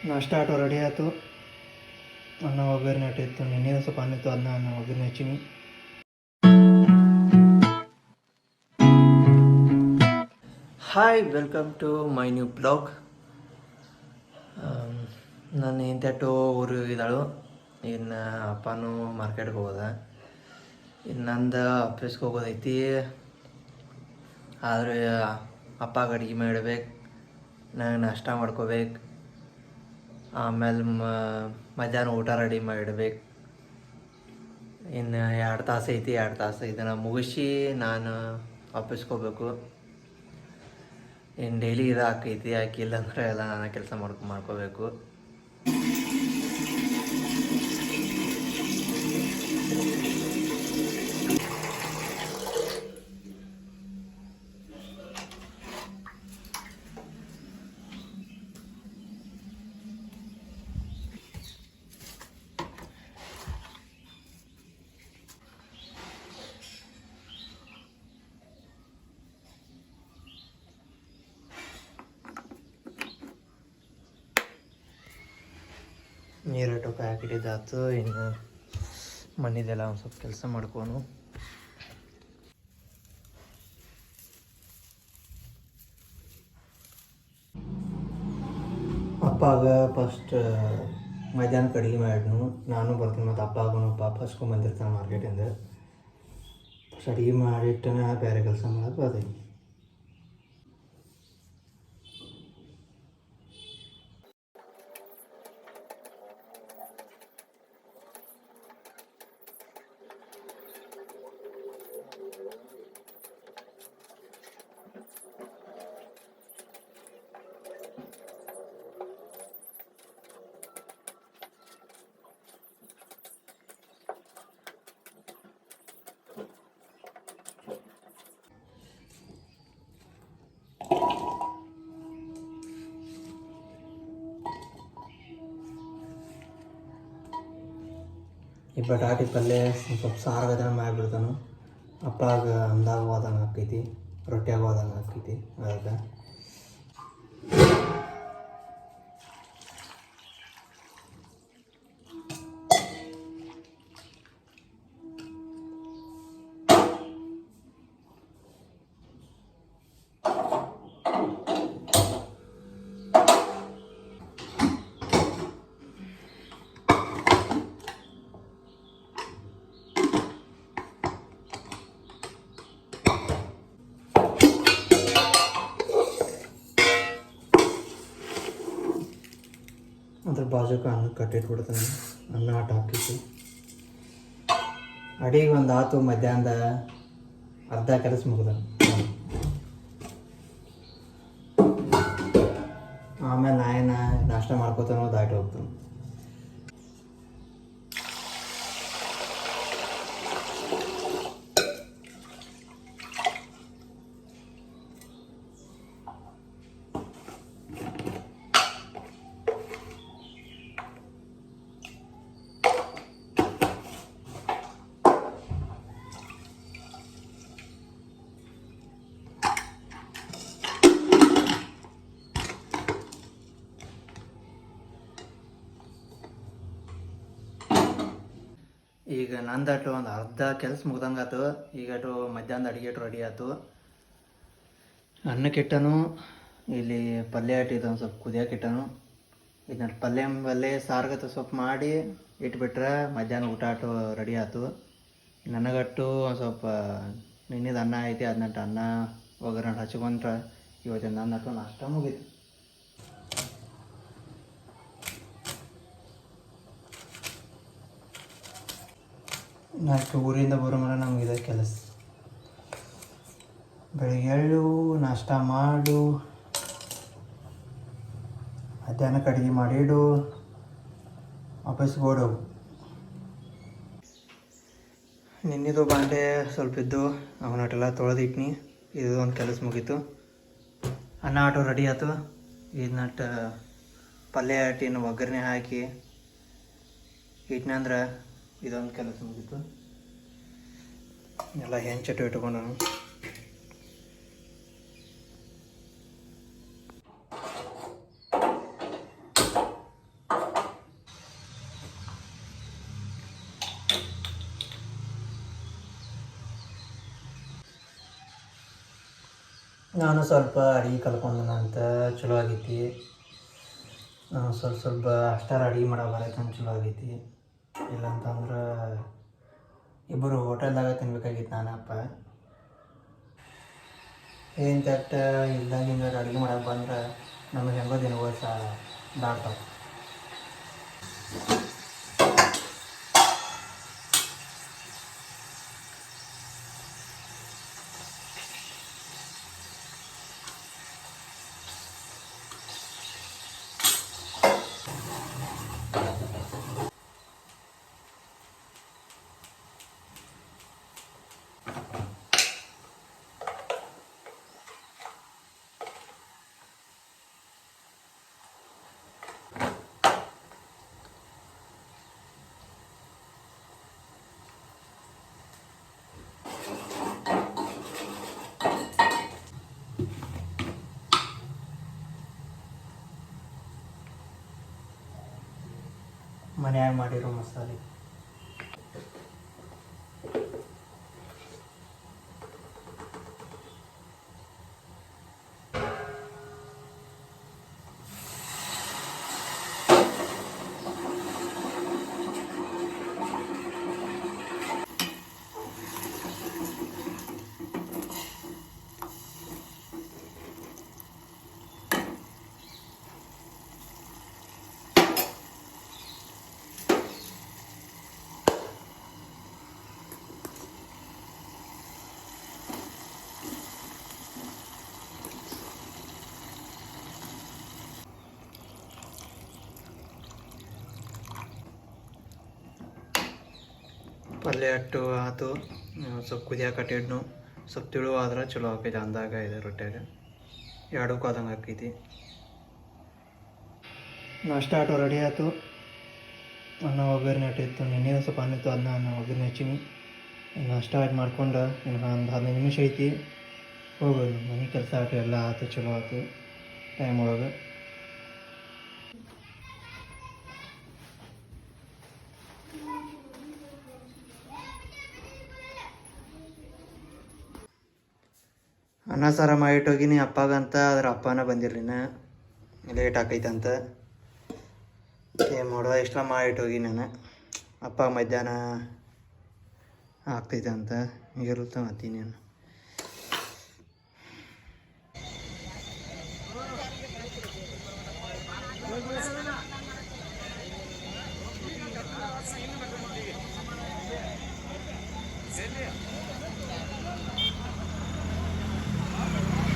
ನಾಷ್ಟ auto ready ಆಯಿತು. ಅನ್ನ ಒಗ್ಗರಣೆ ಇಟ್ಟಿತ್ತು, ನಿನ್ನೆ ಸ್ವಲ್ಪ ಅನ್ನ ಇತ್ತು, ಅದನ್ನ ಅನ್ನ ಒಗ್ಗರಣೆ ಹಚ್ಚೀನಿ. Hi, welcome to my new blog. ನನ್ನ ಇಂತೆಟ್ಟು ಊರು ಇದ್ದಾಳು. ಇನ್ನು ಅಪ್ಪನೂ ಮಾರ್ಕೆಟ್ಗೆ ಹೋಗೋದ, ಇನ್ನು ನಂದು ಆಫೀಸ್ಗೆ ಹೋಗೋದೈತಿ. ಆದರೆ ಅಪ್ಪಗೆ ಅಡುಗೆ ಮಾಡಬೇಕು, ನಾನು ನಾಷ್ಟ ಮಾಡ್ಕೋಬೇಕು, ಆಮೇಲೆ ಮಧ್ಯಾಹ್ನ ಊಟ ರೆಡಿ ಮಾಡಿಡ್ಬೇಕು. ಇನ್ನು 2 ತಾಸು ಐತಿ. 2 ತಾಸು ಇದನ್ನು ಮುಗಿಸಿ ನಾನು ಆಫೀಸ್ಗೆ ಹೋಗ್ಬೇಕು. ಇನ್ನು ಡೈಲಿ ಇದು ಹಾಕೈತಿ, ಹಾಕಿಲ್ಲ ಅಂದರೆ ಎಲ್ಲ ನಾನು ಕೆಲಸ ಮಾಡ್ಕೋಬೇಕು. ನೀರಿಟ್ಟು ಪ್ಯಾಕೆಟ್ ಇದಾಯ್ತು. ಇನ್ನು ಮನೆದೆಲ್ಲ ಒಂದು ಸ್ವಲ್ಪ ಕೆಲಸ ಮಾಡ್ಕೊನು. ಅಪ್ಪಾಗ ಫಸ್ಟ್ ಮಧ್ಯಾಹ್ನಕ್ಕೆ ಅಡುಗೆ ಮಾಡಿದ್ನು. ನಾನು ಬರ್ತೀನಿ, ಮತ್ತು ಅಪ್ಪಾಗೂ ಪಾಪಸ್ಕೊಂಡು ಬಂದಿರ್ತಾನೆ ಮಾರ್ಕೆಟಿಂದ. ಫಸ್ಟ್ ಅಡುಗೆ ಮಾಡಿಟ್ಟನ ಬೇರೆ ಕೆಲಸ ಮಾಡೋದು ಅದೈತಿ. ಈ ಬಟಾಟಿ ಪಲ್ಯ ಸ್ವಲ್ಪ ಸಾರಾಗದನ್ನ ಮಾಡಿಬಿಡ್ತಾನು. ಅಪ್ಪಾಗ ಅಂದಾಗ ಹೋದಂಗೆ ಆಕೈತಿ, ರೊಟ್ಟಿಯಾಗ ಹೋದಂಗೆ ಆಕೈತಿ. ಅದಕ್ಕೆ ಅದ್ರ ಬಾಜುಕ ಅನ್ನ ಕಟ್ಟಿಟ್ಬಿಡ್ತಾನೆ. ಅನ್ನ ಆಟ ಹಾಕಿತ್ತು. ಅಡಿಗೆ ಒಂದು ಆತು. ಮಧ್ಯಾಹ್ನದ ಅರ್ಧ ಕೆಲಸ ಮುಗ್ದ. ಆಮೇಲೆ ನಾಯನ ನಾಷ್ಟ ಮಾಡ್ಕೋತಾನೋ ದಾಟಿ ಹೋಗ್ತಾನೆ. ಈಗ ನಂದಟ್ಟು ಒಂದು ಅರ್ಧ ಕೆಲಸ ಮುಗ್ದಂಗೆ ಆಯ್ತು. ಈಗಟು ಮಧ್ಯಾಹ್ನದ ಅಡುಗೆ ರೆಡಿ ಆಯ್ತು. ಅನ್ನಕ್ಕಿಟ್ಟನು. ಇಲ್ಲಿ ಪಲ್ಯ ಇಟ್ಟಿದ್ದು ಒಂದು ಸ್ವಲ್ಪ ಕುದಿಯೋಕೆ ಇಟ್ಟನು. ಇದನ್ನ ಪಲ್ಯ ಸಾರ್ಗತ್ತ ಸ್ವಲ್ಪ ಮಾಡಿ ಇಟ್ಬಿಟ್ರೆ ಮಧ್ಯಾಹ್ನ ಊಟ ಆಟು ರೆಡಿ ಆಯ್ತು. ನನಗಟ್ಟು ಒಂದು ಸ್ವಲ್ಪ ನಿನ್ನೆದು ಅನ್ನ ಐತಿ, ಅದನ್ನಟ್ಟು ಅನ್ನ ಒಗ್ಗರಣೆ ಹಚ್ಕೊಂಡ್ರೆ ಇವತ್ತಿನ ನನ್ನಟ್ಟು ನಾಷ್ಟ ಮುಗೀತು. ನಾಲ್ಕು ಊರಿಂದ ಬರೋ ಮರ ನಮ್ಗೆ ಇದೆ ಕೆಲಸ. ಬೆಳಿಗ್ಗೆ ಎಳ್ಳು, ನಾಷ್ಟ ಮಾಡು, ಮಧ್ಯಾಹ್ನಕ್ಕೆ ಅಡುಗೆ ಮಾಡಿಡು, ವಾಪಸ್ಸಿಗೆ ಓಡೋಗು. ನಿನ್ನೆದು ಬಾಂಡೆ ಸ್ವಲ್ಪ ಇದ್ದು ಅವನಟೆಲ್ಲ ತೊಳೆದಿಟ್ನಿ. ಇದು ಒಂದು ಕೆಲಸ ಮುಗೀತು. ಅನ್ನ ಆಟೋ ರೆಡಿ ಆಯ್ತು. ಇದನ್ನಟ್ಟು ಪಲ್ಯ ಇಟ್ಟಿನ ಒಗ್ಗರಣೆ ಹಾಕಿ ಇಟ್ನಂದ್ರೆ ಇದೊಂದು ಕೆಲಸ ಮುಗೀತು. ಎಲ್ಲ ಹೆಂಚಟ್ಟು ಇಟ್ಕೊಂಡು ನಾನು ಸ್ವಲ್ಪ ಅಡುಗೆ ಕಲ್ತ್ಕೊಂಡಂತ ಚಲೋ ಆಗೈತಿ. ನಾನು ಸ್ವಲ್ಪ ಅಷ್ಟಾರು ಅಡುಗೆ ಮಾಡೋ ಬರತ್ತಂತ ಚಲೋ ಆಗೈತಿ. ಇಲ್ಲಂತಂದ್ರೆ ಇಬ್ಬರು ಹೋಟೆಲ್ದಾಗ ತಿನ್ಬೇಕಾಗಿತ್ತು ನಾನಪ್ಪ. ಏನು ಚಟ್ಟ ಇಲ್ದಂಗಿಂದ ಅಡುಗೆ ಮಾಡಕ್ಕೆ ಬಂದ್ರೆ ನಮಗೆ ಹೆಂಗೋ ದಿನಗಳು ದಾಟ್ತಾವೆ. ಮನ್ಯಾಗ ಮಾಡಿರೋ ಮಸಾಲೆ ಪಲ್ಯ ಅಟ್ಟು ಆತು. ಸ್ವಲ್ಪ ಕುದಿಯಾಕೆ ಕಟ್ಟಿಡ್ನು ಸ್ವಲ್ಪ ತಿಳುವಾದ್ರೆ ಚಲೋ ಆಕೈತಿ. ಅಂದಾಗ ಇದೆ ರೊಟ್ಯಾಗ ಎರಡಕ್ಕೂ ಆದಂಗೆ ಆಕೈತಿ. ನಾಷ್ಟ ಆಟೋ ರೆಡಿ ಆಯ್ತು. ಅನ್ನ ಒಗ್ಗರಣೆ ಅಟ್ಟಿತ್ತು. ನೆನ್ನೆ ಸ್ವಲ್ಪ ಅನ್ನ ಇತ್ತು, ಅದನ್ನ ಒಗ್ಗರಣೆ ಹಚ್ಚೀನಿ. ನಾಷ್ಟ ಆಟ ಮಾಡ್ಕೊಂಡು ಇನ್ನು ಒಂದು 15 ನಿಮಿಷ ಐತಿ ಹೋಗೋದು. ಮನೆ ಕೆಲಸ ಆಟೋ ಎಲ್ಲ ಆಯ್ತು, ಚಲೋ ಆಯ್ತು ಟೈಮ್ ಒಳಗೆ. ಅನ್ನ ಸಾರ ಮಾಡಿಟ್ಟೋಗಿನಿ ಅಪ್ಪಗಂತ. ಆದ್ರೆ ಅಪ್ಪನ ಬಂದಿರಲಿನ, ಲೇಟ್ ಆಕೈತಂತ. ಏನು ಮಾಡೋದು, ಇಷ್ಟ ಮಾಡಿಟ್ಟೋಗಿ ನಾನು. ಅಪ್ಪ ಮಧ್ಯಾಹ್ನ ಆಗ್ತೈತಂತ ಇರುತ್ತೆ ಮತ್ತೀನೇನು.